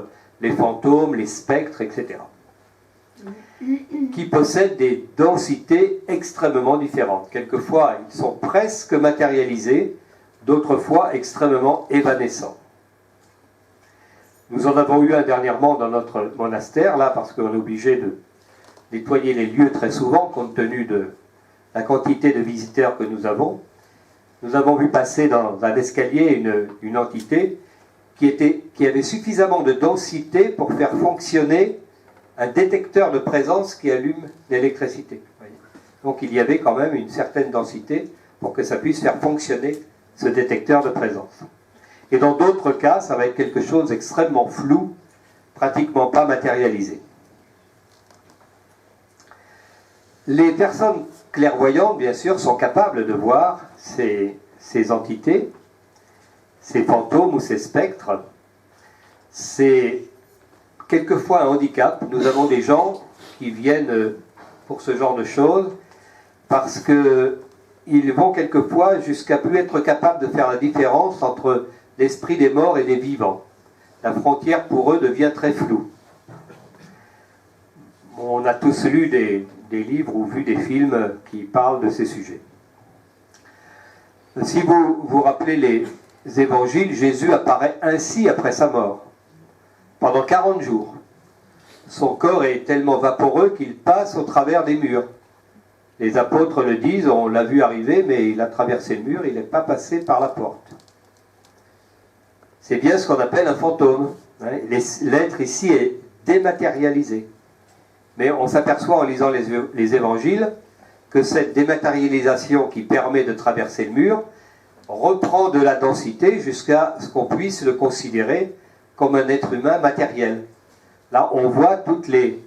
les fantômes, les spectres, etc., qui possèdent des densités extrêmement différentes. Quelquefois, ils sont presque matérialisés, d'autres fois extrêmement évanescents. Nous en avons eu un dernièrement dans notre monastère, là, parce qu'on est obligé de nettoyer les lieux très souvent, compte tenu de la quantité de visiteurs que nous avons. Nous avons vu passer dans un escalier une entité qui avait suffisamment de densité pour faire fonctionner un détecteur de présence qui allume l'électricité. Donc il y avait quand même une certaine densité pour que ça puisse faire fonctionner ce détecteur de présence. Et dans d'autres cas, ça va être quelque chose d'extrêmement flou, pratiquement pas matérialisé. Les personnes clairvoyantes, bien sûr, sont capables de voir ces entités, ces fantômes ou ces spectres. C'est quelquefois un handicap. Nous avons des gens qui viennent pour ce genre de choses parce qu'ils vont quelquefois jusqu'à plus être capables de faire la différence entre l'esprit des morts et des vivants. La frontière pour eux devient très floue. On a tous lu des livres ou vu des films qui parlent de ces sujets. Si vous vous rappelez les évangiles, Jésus apparaît ainsi après sa mort, pendant 40 jours. Son corps est tellement vaporeux qu'il passe au travers des murs. Les apôtres le disent, on l'a vu arriver, mais il a traversé le mur, il n'est pas passé par la porte. C'est bien ce qu'on appelle un fantôme. L'être ici est dématérialisé. Mais on s'aperçoit en lisant les évangiles que cette dématérialisation qui permet de traverser le mur reprend de la densité jusqu'à ce qu'on puisse le considérer comme un être humain matériel. Là, on voit toutes les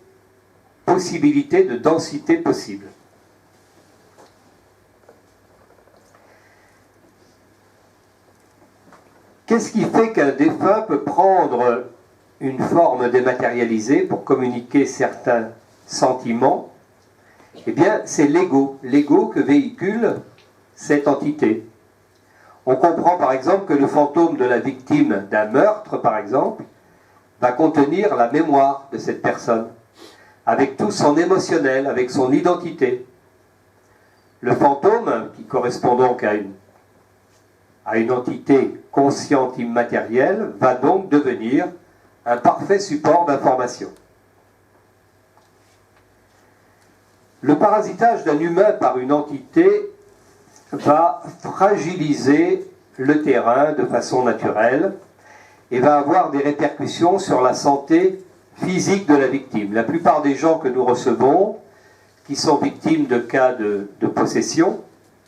possibilités de densité possibles. Qu'est-ce qui fait qu'un défunt peut prendre une forme dématérialisée pour communiquer certains sentiments? Eh bien, c'est l'ego que véhicule cette entité. On comprend par exemple que le fantôme de la victime d'un meurtre, par exemple, va contenir la mémoire de cette personne, avec tout son émotionnel, avec son identité. Le fantôme, qui correspond donc à une entité consciente immatérielle, va donc devenir un parfait support d'information. Le parasitage d'un humain par une entité va fragiliser le terrain de façon naturelle et va avoir des répercussions sur la santé physique de la victime. La plupart des gens que nous recevons, qui sont victimes de cas de possession,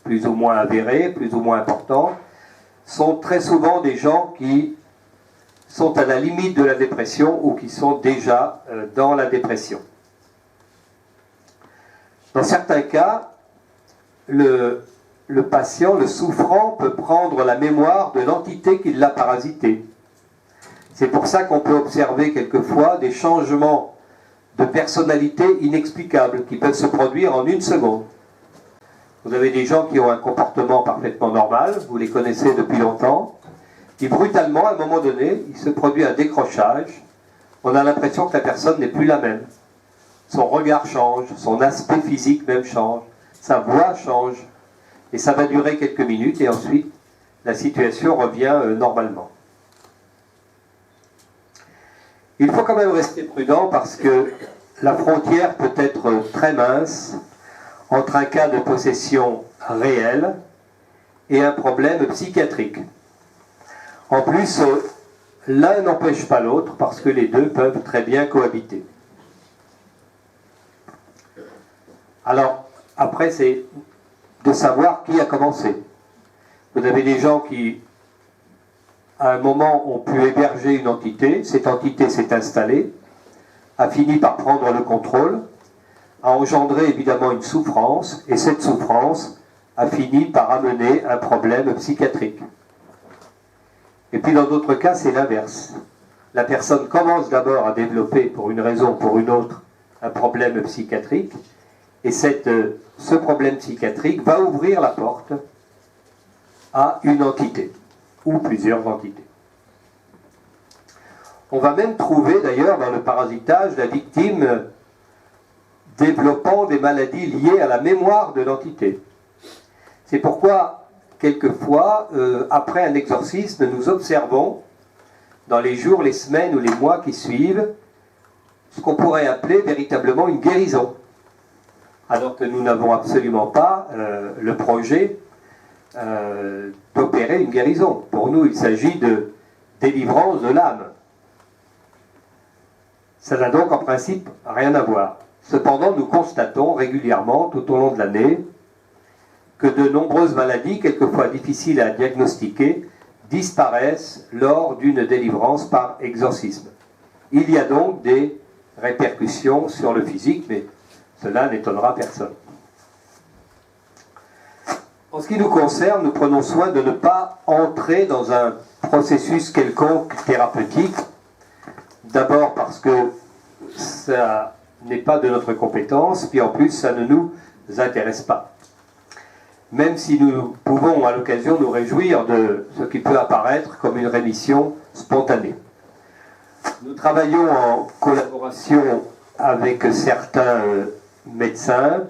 plus ou moins avérés, plus ou moins importants, sont très souvent des gens qui sont à la limite de la dépression ou qui sont déjà dans la dépression. Dans certains cas, le patient, le souffrant, peut prendre la mémoire de l'entité qui l'a parasité. C'est pour ça qu'on peut observer quelquefois des changements de personnalité inexplicables qui peuvent se produire en une seconde. Vous avez des gens qui ont un comportement parfaitement normal, vous les connaissez depuis longtemps, et brutalement, à un moment donné, il se produit un décrochage. On a l'impression que la personne n'est plus la même. Son regard change, son aspect physique même change, sa voix change, et ça va durer quelques minutes, et ensuite, la situation revient normalement. Il faut quand même rester prudent parce que la frontière peut être très mince entre un cas de possession réelle et un problème psychiatrique. En plus, l'un n'empêche pas l'autre parce que les deux peuvent très bien cohabiter. Alors, après, c'est de savoir qui a commencé. Vous avez des gens qui, à un moment, ont pu héberger une entité, cette entité s'est installée, a fini par prendre le contrôle, a engendré évidemment une souffrance, et cette souffrance a fini par amener un problème psychiatrique. Et puis dans d'autres cas, c'est l'inverse. La personne commence d'abord à développer, pour une raison ou pour une autre, un problème psychiatrique, et ce problème psychiatrique va ouvrir la porte à une entité, ou plusieurs entités. On va même trouver d'ailleurs dans le parasitage la victime développant des maladies liées à la mémoire de l'entité. C'est pourquoi, quelquefois, après un exorcisme, nous observons, dans les jours, les semaines ou les mois qui suivent, ce qu'on pourrait appeler véritablement une guérison. Alors que nous n'avons absolument pas le projet d'opérer une guérison. Pour nous, il s'agit de délivrance de l'âme. Ça n'a donc en principe rien à voir. Cependant, nous constatons régulièrement, tout au long de l'année, que de nombreuses maladies, quelquefois difficiles à diagnostiquer, disparaissent lors d'une délivrance par exorcisme. Il y a donc des répercussions sur le physique, mais cela n'étonnera personne. En ce qui nous concerne, nous prenons soin de ne pas entrer dans un processus quelconque thérapeutique, d'abord parce que ça n'est pas de notre compétence, puis en plus ça ne nous intéresse pas. Même si nous pouvons à l'occasion nous réjouir de ce qui peut apparaître comme une rémission spontanée. Nous travaillons en collaboration avec certains médecins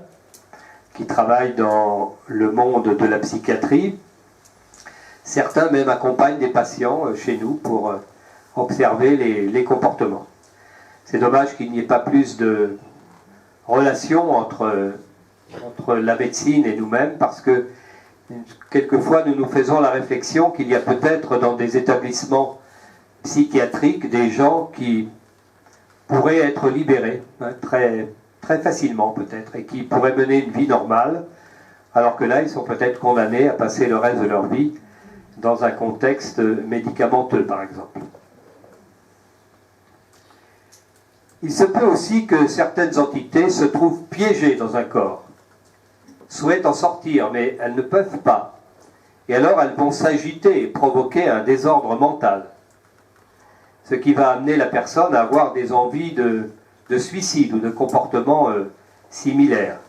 qui travaillent dans le monde de la psychiatrie. Certains même accompagnent des patients chez nous pour observer les comportements. C'est dommage qu'il n'y ait pas plus de relation entre la médecine et nous-mêmes, parce que quelquefois nous nous faisons la réflexion qu'il y a peut-être dans des établissements psychiatriques des gens qui pourraient être libérés très, très facilement peut-être, et qui pourraient mener une vie normale, alors que là ils sont peut-être condamnés à passer le reste de leur vie dans un contexte médicamenteux par exemple. Il se peut aussi que certaines entités se trouvent piégées dans un corps, souhaitent en sortir, mais elles ne peuvent pas. Et alors elles vont s'agiter et provoquer un désordre mental, ce qui va amener la personne à avoir des envies de suicide ou de comportements similaires.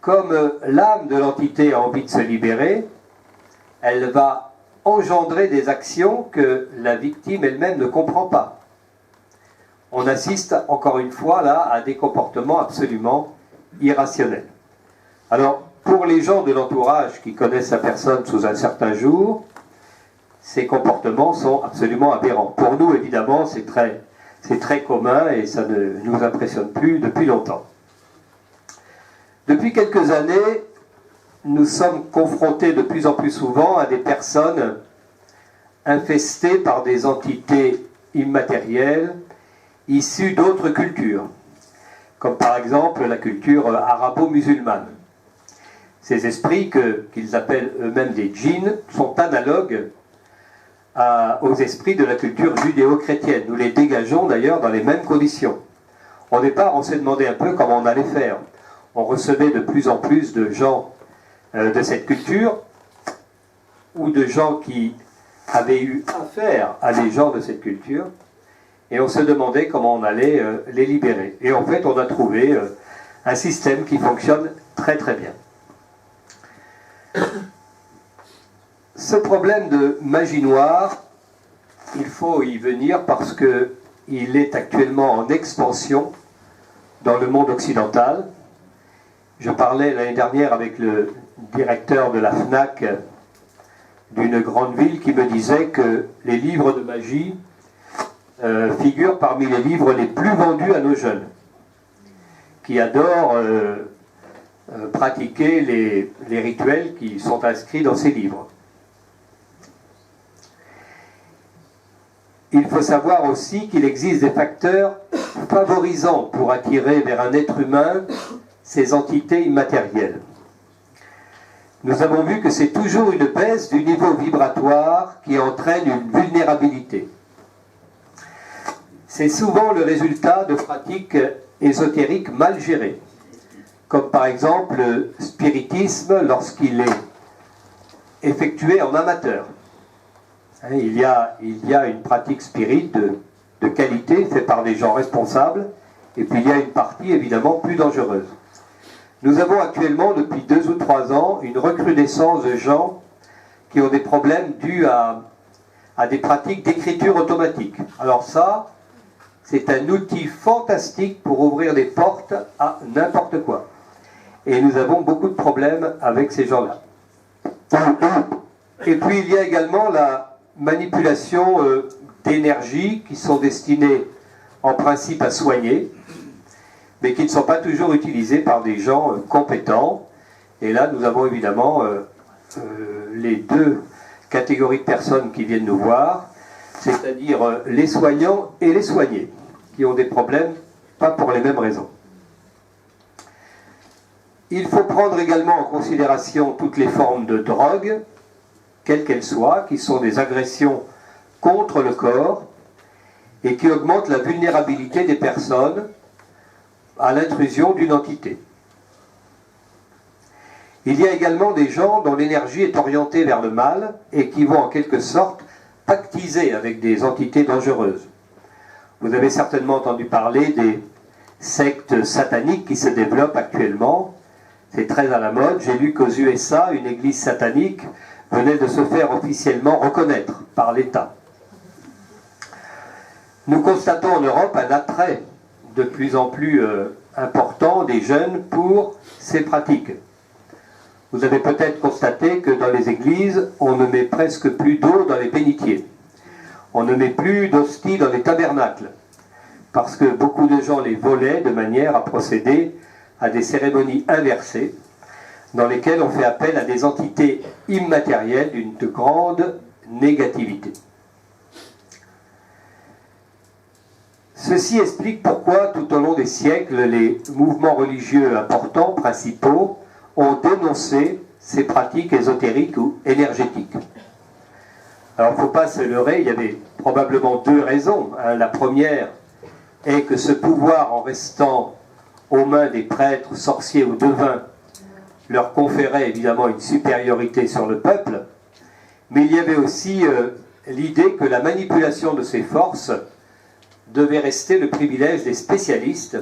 Comme l'âme de l'entité a envie de se libérer, elle va engendrer des actions que la victime elle-même ne comprend pas. On assiste encore une fois là à des comportements absolument irrationnels. Alors, pour les gens de l'entourage qui connaissent la personne sous un certain jour, ces comportements sont absolument aberrants. Pour nous, évidemment, c'est très commun et ça ne nous impressionne plus depuis longtemps. Depuis quelques années, nous sommes confrontés de plus en plus souvent à des personnes infestées par des entités immatérielles issues d'autres cultures, comme par exemple la culture arabo-musulmane. Ces esprits, qu'ils appellent eux-mêmes des djinns, sont analogues aux esprits de la culture judéo-chrétienne. Nous les dégageons d'ailleurs dans les mêmes conditions. Au départ, on s'est demandé un peu comment on allait faire. On recevait de plus en plus de gens de cette culture, ou de gens qui avaient eu affaire à des gens de cette culture, et on se demandait comment on allait les libérer. Et en fait, on a trouvé un système qui fonctionne très très bien. Ce problème de magie noire, il faut y venir parce qu'il est actuellement en expansion dans le monde occidental. Je parlais l'année dernière avec le directeur de la FNAC d'une grande ville qui me disait que les livres de magie figurent parmi les livres les plus vendus à nos jeunes, qui adorent pratiquer les rituels qui sont inscrits dans ces livres. Il faut savoir aussi qu'il existe des facteurs favorisants pour attirer vers un être humain ces entités immatérielles. Nous avons vu que c'est toujours une baisse du niveau vibratoire qui entraîne une vulnérabilité. C'est souvent le résultat de pratiques ésotériques mal gérées, comme par exemple le spiritisme lorsqu'il est effectué en amateur. Il y a une pratique spirit de qualité faite par des gens responsables, et puis il y a une partie évidemment plus dangereuse. Nous avons actuellement, depuis 2 ou 3 ans, une recrudescence de gens qui ont des problèmes dus à des pratiques d'écriture automatique. Alors ça, c'est un outil fantastique pour ouvrir des portes à n'importe quoi. Et nous avons beaucoup de problèmes avec ces gens-là. Et puis il y a également la manipulation d'énergie qui sont destinées en principe à soigner, mais qui ne sont pas toujours utilisées par des gens compétents. Et là, nous avons évidemment les 2 catégories de personnes qui viennent nous voir, c'est-à-dire les soignants et les soignés, qui ont des problèmes pas pour les mêmes raisons. Il faut prendre également en considération toutes les formes de drogue, quelles qu'elles soient, qui sont des agressions contre le corps et qui augmentent la vulnérabilité des personnes à l'intrusion d'une entité. Il y a également des gens dont l'énergie est orientée vers le mal et qui vont en quelque sorte pactiser avec des entités dangereuses. Vous avez certainement entendu parler des sectes sataniques qui se développent actuellement. C'est très à la mode. J'ai lu qu'aux USA, une église satanique venait de se faire officiellement reconnaître par l'État. Nous constatons en Europe un attrait de plus en plus important des jeunes pour ces pratiques. Vous avez peut-être constaté que dans les églises, on ne met presque plus d'eau dans les bénitiers. On ne met plus d'hosties dans les tabernacles, parce que beaucoup de gens les volaient de manière à procéder à des cérémonies inversées, dans lesquelles on fait appel à des entités immatérielles d'une grande négativité. Ceci explique pourquoi, tout au long des siècles, les mouvements religieux importants, principaux, ont dénoncé ces pratiques ésotériques ou énergétiques. Alors, il ne faut pas se leurrer, il y avait probablement deux raisons. La première est que ce pouvoir, en restant aux mains des prêtres, sorciers ou devins, leur conférait évidemment une supériorité sur le peuple, mais il y avait aussi l'idée que la manipulation de ces forces devait rester le privilège des spécialistes,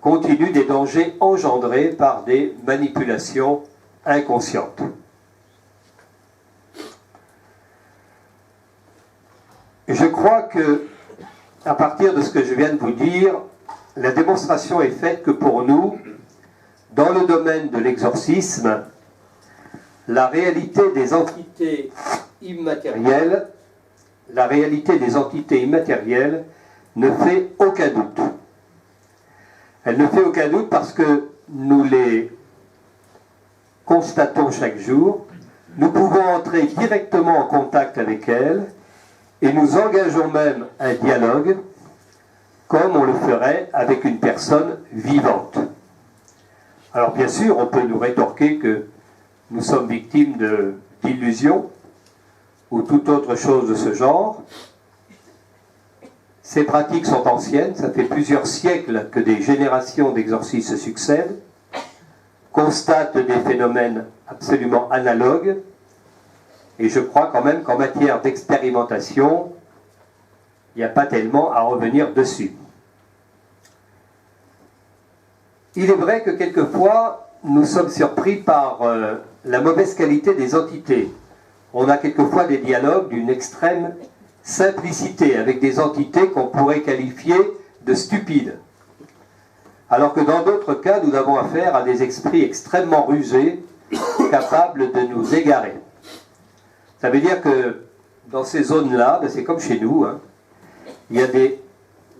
compte tenu des dangers engendrés par des manipulations inconscientes. Je crois que, à partir de ce que je viens de vous dire, la démonstration est faite que pour nous, dans le domaine de l'exorcisme, la réalité des entités immatérielles, ne fait aucun doute. Elle ne fait aucun doute parce que nous les constatons chaque jour, nous pouvons entrer directement en contact avec elles et nous engageons même un dialogue comme on le ferait avec une personne vivante. Alors bien sûr, on peut nous rétorquer que nous sommes victimes d'illusions ou toute autre chose de ce genre. Ces pratiques sont anciennes, ça fait plusieurs siècles que des générations d'exorcistes se succèdent, constatent des phénomènes absolument analogues, et je crois quand même qu'en matière d'expérimentation, il n'y a pas tellement à revenir dessus. Il est vrai que quelquefois, nous sommes surpris par la mauvaise qualité des entités. On a quelquefois des dialogues d'une extrême simplicité avec des entités qu'on pourrait qualifier de stupides. Alors que dans d'autres cas, nous avons affaire à des esprits extrêmement rusés, capables de nous égarer. Ça veut dire que dans ces zones-là, c'est comme chez nous, hein, il y a des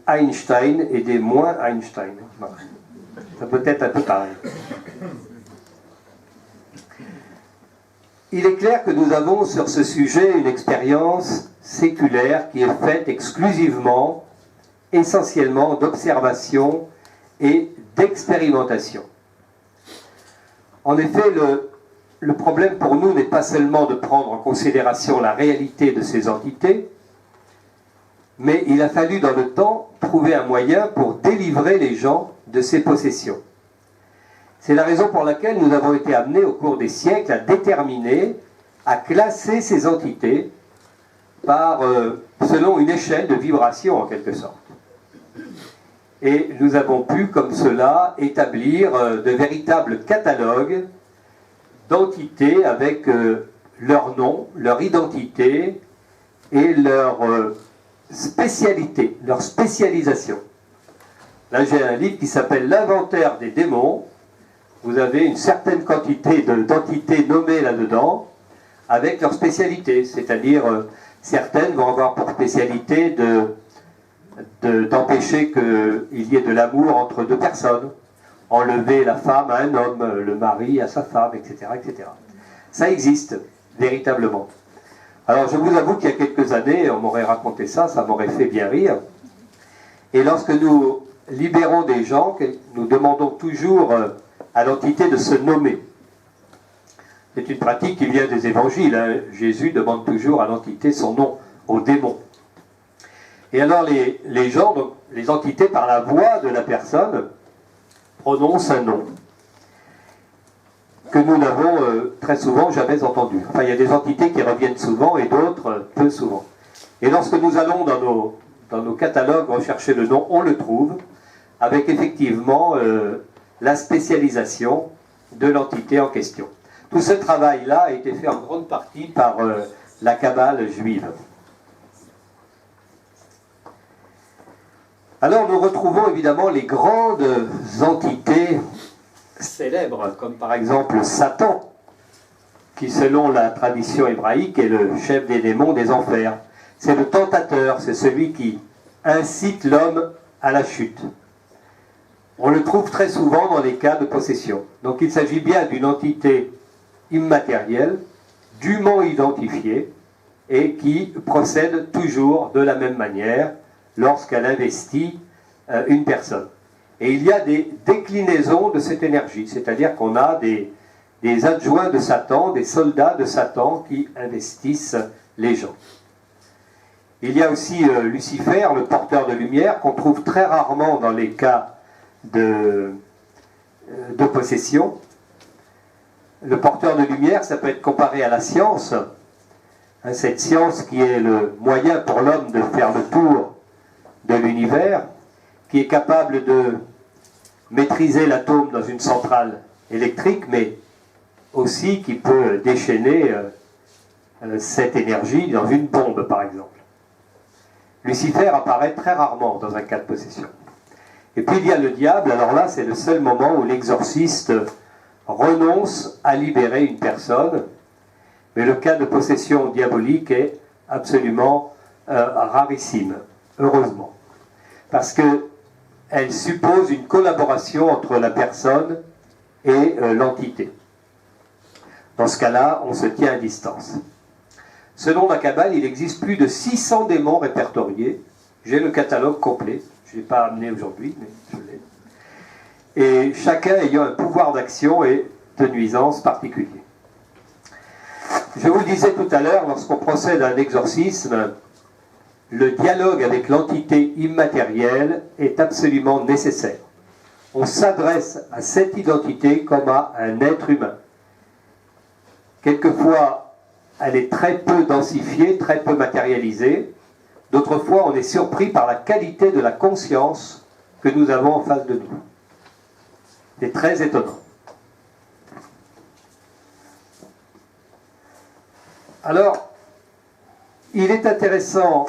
Einstein et des moins Einstein. Ça peut être un peu pareil. Il est clair que nous avons sur ce sujet une expérience séculaire qui est faite exclusivement, essentiellement d'observation et d'expérimentation. En effet, le problème pour nous n'est pas seulement de prendre en considération la réalité de ces entités, mais il a fallu dans le temps trouver un moyen pour délivrer les gens de ces possessions. C'est la raison pour laquelle nous avons été amenés au cours des siècles à déterminer, à classer ces entités selon une échelle de vibration en quelque sorte. Et nous avons pu, comme cela, établir de véritables catalogues d'entités avec leur nom, leur identité et leur spécialité, leur spécialisation. Là, j'ai un livre qui s'appelle « L'inventaire des démons ». Vous avez une certaine quantité d'entités nommées là-dedans, avec leur spécialité, c'est-à-dire certaines vont avoir pour spécialité d'empêcher qu'il y ait de l'amour entre deux personnes, enlever la femme à un homme, le mari à sa femme, etc., etc. Ça existe, véritablement. Alors je vous avoue qu'il y a quelques années, on m'aurait raconté ça, ça m'aurait fait bien rire. Et lorsque nous libérons des gens, nous demandons toujours à l'entité de se nommer. C'est une pratique qui vient des évangiles. Hein. Jésus demande toujours à l'entité son nom, au démon. Et alors les gens, donc, les entités, par la voix de la personne, prononcent un nom que nous n'avons très souvent jamais entendu. Enfin, il y a des entités qui reviennent souvent et d'autres peu souvent. Et lorsque nous allons dans nos catalogues rechercher le nom, on le trouve, avec effectivement la spécialisation de l'entité en question. Tout ce travail-là a été fait en grande partie par la Kabbale juive. Alors nous retrouvons évidemment les grandes entités célèbres, comme par exemple Satan, qui selon la tradition hébraïque est le chef des démons des enfers. C'est le tentateur, c'est celui qui incite l'homme à la chute. On le trouve très souvent dans les cas de possession. Donc il s'agit bien d'une entité immatérielle, dûment identifiée, et qui procède toujours de la même manière lorsqu'elle investit une personne. Et il y a des déclinaisons de cette énergie, c'est-à-dire qu'on a des adjoints de Satan, des soldats de Satan qui investissent les gens. Il y a aussi Lucifer, le porteur de lumière, qu'on trouve très rarement dans les cas de possession. Le porteur de lumière, ça peut être comparé à la science, hein, cette science qui est le moyen pour l'homme de faire le tour de l'univers, qui est capable de maîtriser l'atome dans une centrale électrique, mais aussi qui peut déchaîner cette énergie dans une bombe, par exemple. Lucifer apparaît très rarement dans un cas de possession. Et puis il y a le diable, alors là c'est le seul moment où l'exorciste renonce à libérer une personne, mais le cas de possession diabolique est absolument rarissime, heureusement, parce qu'elle suppose une collaboration entre la personne et l'entité. Dans ce cas-là, on se tient à distance. Selon la Kabbale, il existe plus de 600 démons répertoriés. J'ai le catalogue complet, je ne l'ai pas amené aujourd'hui, mais je l'ai. Et chacun ayant un pouvoir d'action et de nuisance particulier. Je vous le disais tout à l'heure, lorsqu'on procède à un exorcisme, le dialogue avec l'entité immatérielle est absolument nécessaire. On s'adresse à cette identité comme à un être humain. Quelquefois, elle est très peu densifiée, très peu matérialisée. D'autres fois, on est surpris par la qualité de la conscience que nous avons en face de nous. C'est très étonnant. Alors, il est intéressant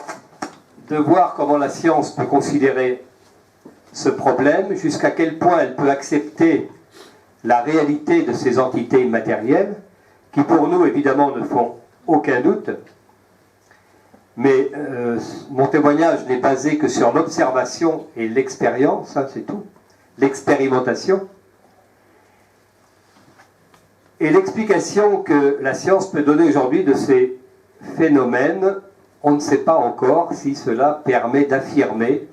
de voir comment la science peut considérer ce problème, jusqu'à quel point elle peut accepter la réalité de ces entités immatérielles, qui pour nous, évidemment, ne font aucun doute. Mais mon témoignage n'est basé que sur l'observation et l'expérience, hein, c'est tout, l'expérimentation. Et l'explication que la science peut donner aujourd'hui de ces phénomènes, on ne sait pas encore si cela permet d'affirmer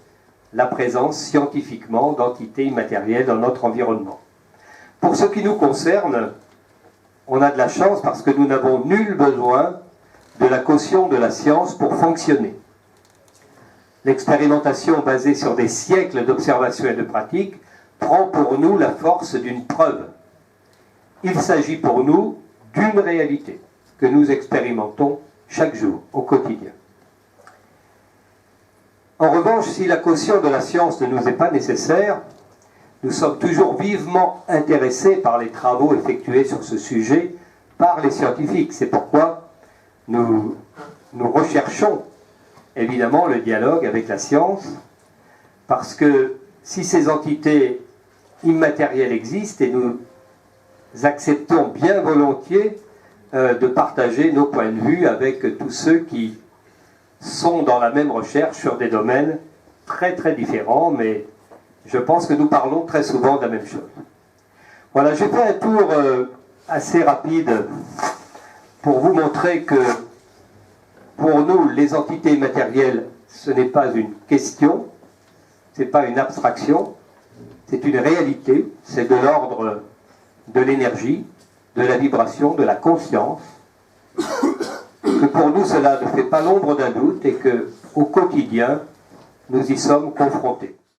la présence scientifiquement d'entités immatérielles dans notre environnement. Pour ce qui nous concerne, on a de la chance parce que nous n'avons nul besoin de la caution de la science pour fonctionner. L'expérimentation basée sur des siècles d'observation et de pratique prend pour nous la force d'une preuve. Il s'agit pour nous d'une réalité que nous expérimentons chaque jour, au quotidien. En revanche, si la caution de la science ne nous est pas nécessaire, nous sommes toujours vivement intéressés par les travaux effectués sur ce sujet par les scientifiques. C'est pourquoi nous recherchons évidemment le dialogue avec la science, parce que si ces entités immatérielles existent, et nous acceptons bien volontiers de partager nos points de vue avec tous ceux qui sont dans la même recherche sur des domaines très très différents, mais je pense que nous parlons très souvent de la même chose. Voilà, j'ai fait un tour assez rapide pour vous montrer que pour nous, les entités immatérielles, ce n'est pas une question, ce n'est pas une abstraction, c'est une réalité, c'est de l'ordre de l'énergie, de la vibration, de la conscience, que pour nous cela ne fait pas l'ombre d'un doute et qu'au quotidien, nous y sommes confrontés.